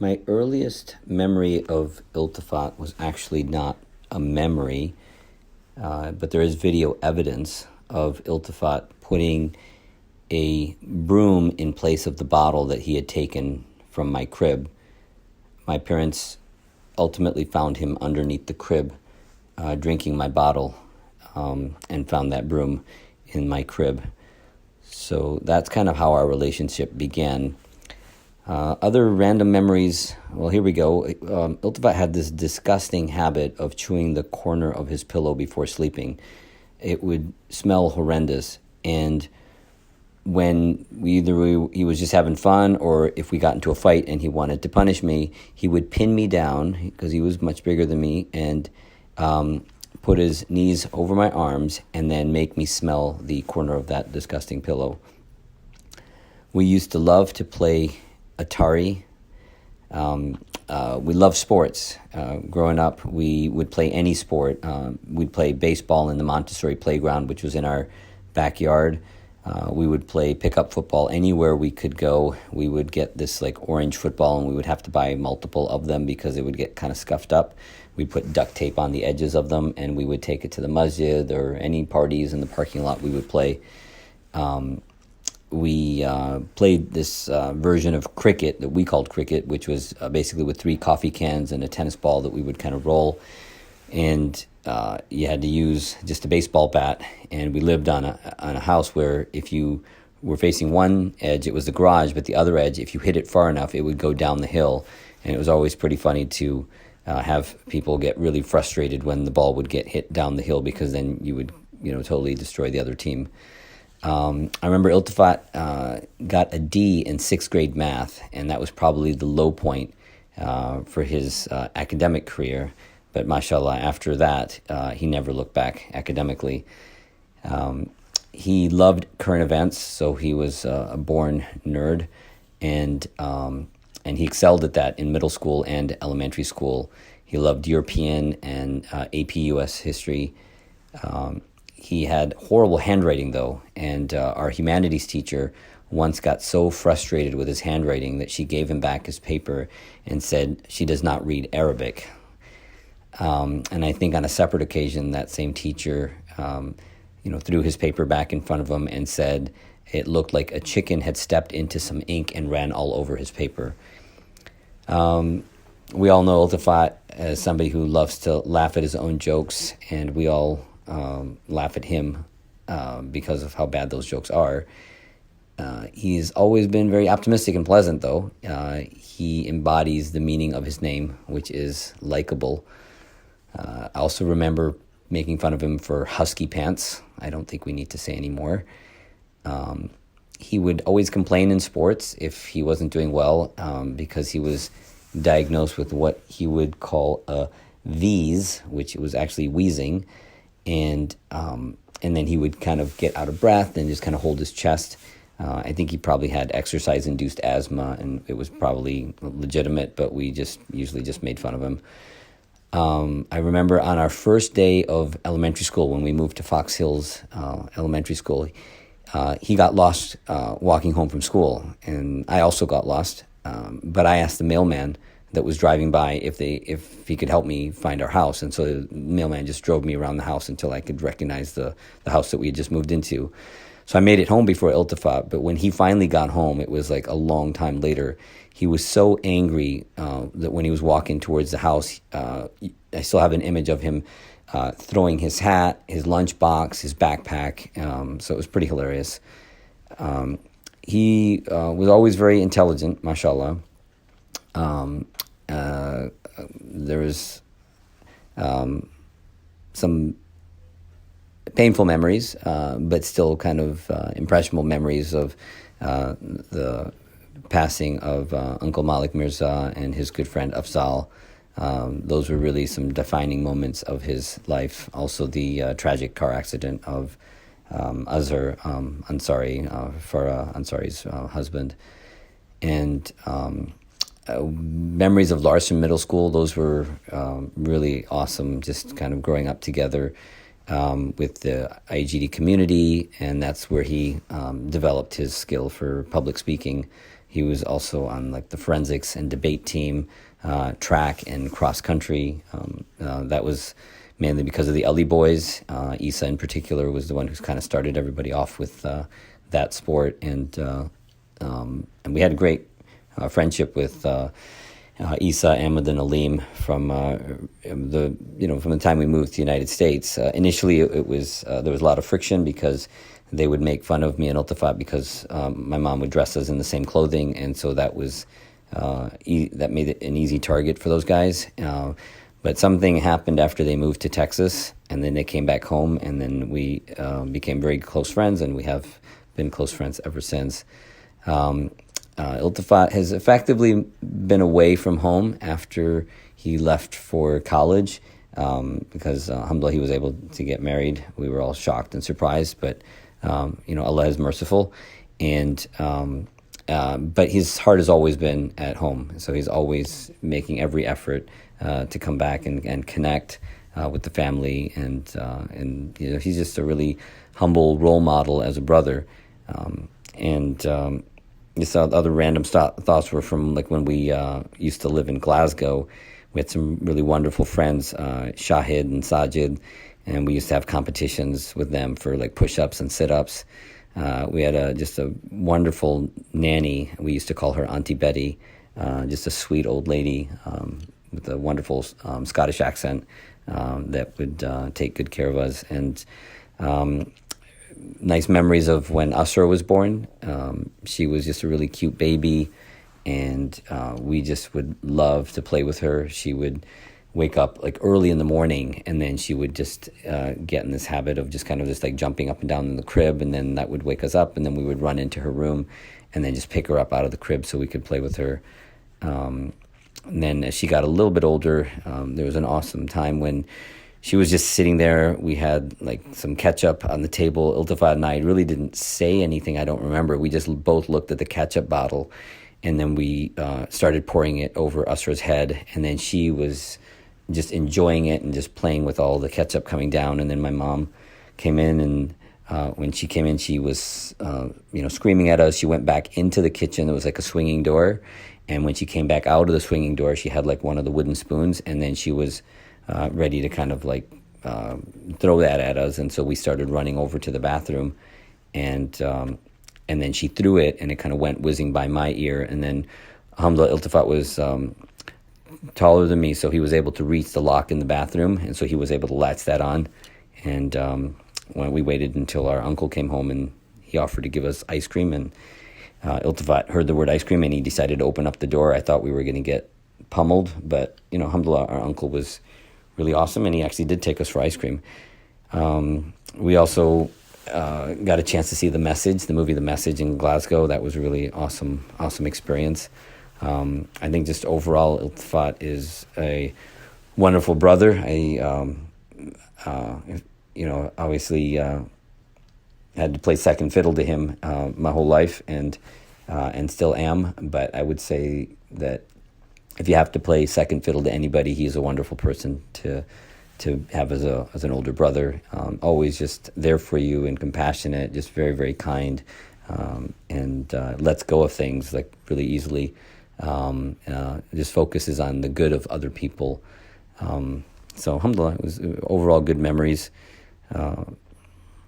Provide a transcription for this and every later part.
My earliest memory of Iltifat was actually not a memory, but there is video evidence of Iltifat putting a broom in place of the bottle that he had taken from my crib. My parents ultimately found him underneath the crib, drinking my bottle, and found that broom in my crib. So that's kind of how our relationship began. Other random memories, well, here we go. Iltifat had this disgusting habit of chewing the corner of his pillow before sleeping. It would smell horrendous, and when he was just having fun, or if we got into a fight and he wanted to punish me, he would pin me down because he was much bigger than me, and put his knees over my arms and then make me smell the corner of that disgusting pillow. We used to love to play Atari. We loved sports. Growing up, we would play any sport. We'd play baseball in the Montessori playground, which was in our backyard. We would play pickup football anywhere we could go. We would get this like orange football, and we would have to buy multiple of them because it would get kind of scuffed up. We'd put duct tape on the edges of them, and we would take it to the masjid or any parties in the parking lot we would play. We played this version of cricket that we called cricket, which was basically with 3 coffee cans and a tennis ball that we would kind of roll. And you had to use just a baseball bat. And we lived on a house where if you were facing one edge, it was the garage, but the other edge, if you hit it far enough, it would go down the hill. And it was always pretty funny to have people get really frustrated when the ball would get hit down the hill, because then you would, totally destroy the other team. I remember Iltifat got a D in 6th grade math, and that was probably the low point for his academic career. But mashallah, after that, he never looked back academically. He loved current events, so he was a born nerd, and he excelled at that in middle school and elementary school. He loved European and AP US history. He had horrible handwriting, though, and our humanities teacher once got so frustrated with his handwriting that she gave him back his paper and said she does not read Arabic. And I think on a separate occasion, that same teacher, threw his paper back in front of him and said it looked like a chicken had stepped into some ink and ran all over his paper. We all know Iltifat as somebody who loves to laugh at his own jokes, and we all laugh at him because of how bad those jokes are. He's always been very optimistic and pleasant, though. He embodies the meaning of his name, which is likable. I also remember making fun of him for husky pants. I don't think we need to say anymore. He would always complain in sports if he wasn't doing well, because he was diagnosed with what he would call a wheeze, which was actually wheezing. And then he would kind of get out of breath and just kind of hold his chest. I think he probably had exercise-induced asthma, and it was probably legitimate, but we usually just made fun of him. I remember on our first day of elementary school, when we moved to Fox Hills Elementary School, he got lost walking home from school, and I also got lost. But I asked the mailman that was driving by if he could help me find our house, and so the mailman just drove me around the house until I could recognize the house that we had just moved into. So I made it home before Iltifat, but when he finally got home, it was like a long time later. He was so angry that when he was walking towards the house, I still have an image of him throwing his hat, his lunchbox, his backpack. So it was pretty hilarious. He was always very intelligent, mashallah. There was some painful memories, but still kind of impressionable memories of the passing of Uncle Malik Mirza and his good friend Afzal. Those were really some defining moments of his life. Also, the tragic car accident of Azhar Ansari, Farah Ansari's husband. And memories of Larson Middle School, those were really awesome, just kind of growing up together with the IGD community, and that's where he developed his skill for public speaking. He was also on like the forensics and debate team, track and cross country. That was mainly because of the Ellie boys. Isa in particular was the one who's kind of started everybody off with that sport, and we had a great friendship with Isa, Ahmed, and Aleem from the time we moved to the United States. Initially, it was there was a lot of friction because they would make fun of me and Iltifat because my mom would dress us in the same clothing, and so that was that made it an easy target for those guys. But something happened after they moved to Texas, and then they came back home, and then we became very close friends, and we have been close friends ever since. Iltifat has effectively been away from home after he left for college because, alhamdulillah, he was able to get married. We were all shocked and surprised, but, Allah is merciful. And but his heart has always been at home. So he's always making every effort to come back and connect with the family. And he's just a really humble role model as a brother. Just other random thoughts were from like when we used to live in Glasgow. We had some really wonderful friends, Shahid and Sajid, and we used to have competitions with them for like push-ups and sit-ups. We had just a wonderful nanny. We used to call her Auntie Betty, just a sweet old lady with a wonderful Scottish accent that would take good care of us. And nice memories of when Asra was born. She was just a really cute baby, and we just would love to play with her. She would wake up like early in the morning, and then she would just get in this habit of just kind of just like jumping up and down in the crib, and then that would wake us up, and then we would run into her room and then just pick her up out of the crib so we could play with her. And then as she got a little bit older, there was an awesome time when she was just sitting there. We had like some ketchup on the table. Iltifat and I really didn't say anything. I don't remember. We just both looked at the ketchup bottle, and then we started pouring it over Asra's head. And then she was just enjoying it and just playing with all the ketchup coming down. And then my mom came in, and when she came in, she was screaming at us. She went back into the kitchen. There was like a swinging door. And when she came back out of the swinging door, she had like one of the wooden spoons, and then she was ready to kind of like throw that at us. And so we started running over to the bathroom, and then she threw it, and it kind of went whizzing by my ear. And then alhamdulillah, Iltifat was taller than me, so he was able to reach the lock in the bathroom, and so he was able to latch that on. And when we waited until our uncle came home, and he offered to give us ice cream, and Iltifat heard the word ice cream, and he decided to open up the door. I thought we were going to get pummeled, but alhamdulillah, our uncle was really awesome, and he actually did take us for ice cream. We also got a chance to see the movie The Message in Glasgow. That was a really awesome experience. I think just overall, Iltifat is a wonderful brother. Obviously had to play second fiddle to him my whole life, and still am. But I would say that if you have to play second fiddle to anybody, he's a wonderful person to have as an older brother. Always just there for you and compassionate, just very, very kind, and lets go of things like really easily. Just focuses on the good of other people. So alhamdulillah, it was overall good memories.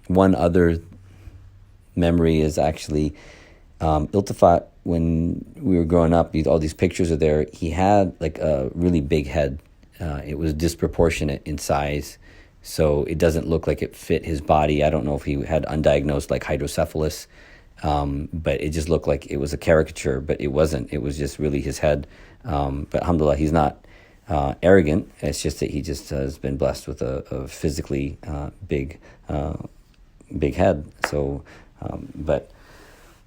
One other memory is actually Iltifat, when we were growing up, all these pictures are there. He had like a really big head. It was disproportionate in size, so it doesn't look like it fit his body. I don't know if he had undiagnosed like hydrocephalus, but it just looked like it was a caricature, but it wasn't. It was just really his head. But alhamdulillah, he's not arrogant. It's just that he just has been blessed with a physically big head. So, but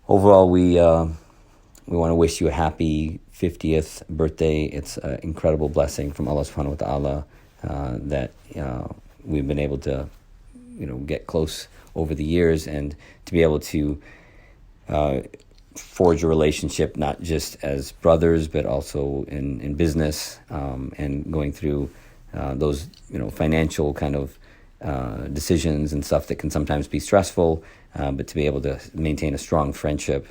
overall, we want to wish you a happy 50th birthday. It's an incredible blessing from Allah subhanahu wa ta'ala that we've been able to get close over the years, and to be able to forge a relationship not just as brothers but also in business, and going through those financial kind of decisions and stuff that can sometimes be stressful, but to be able to maintain a strong friendship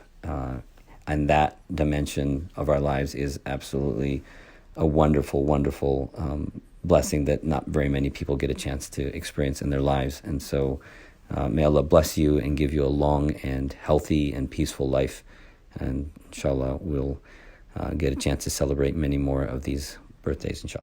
and that dimension of our lives is absolutely a wonderful, wonderful blessing that not very many people get a chance to experience in their lives. And so may Allah bless you and give you a long and healthy and peaceful life. And inshallah, we'll get a chance to celebrate many more of these birthdays, inshallah.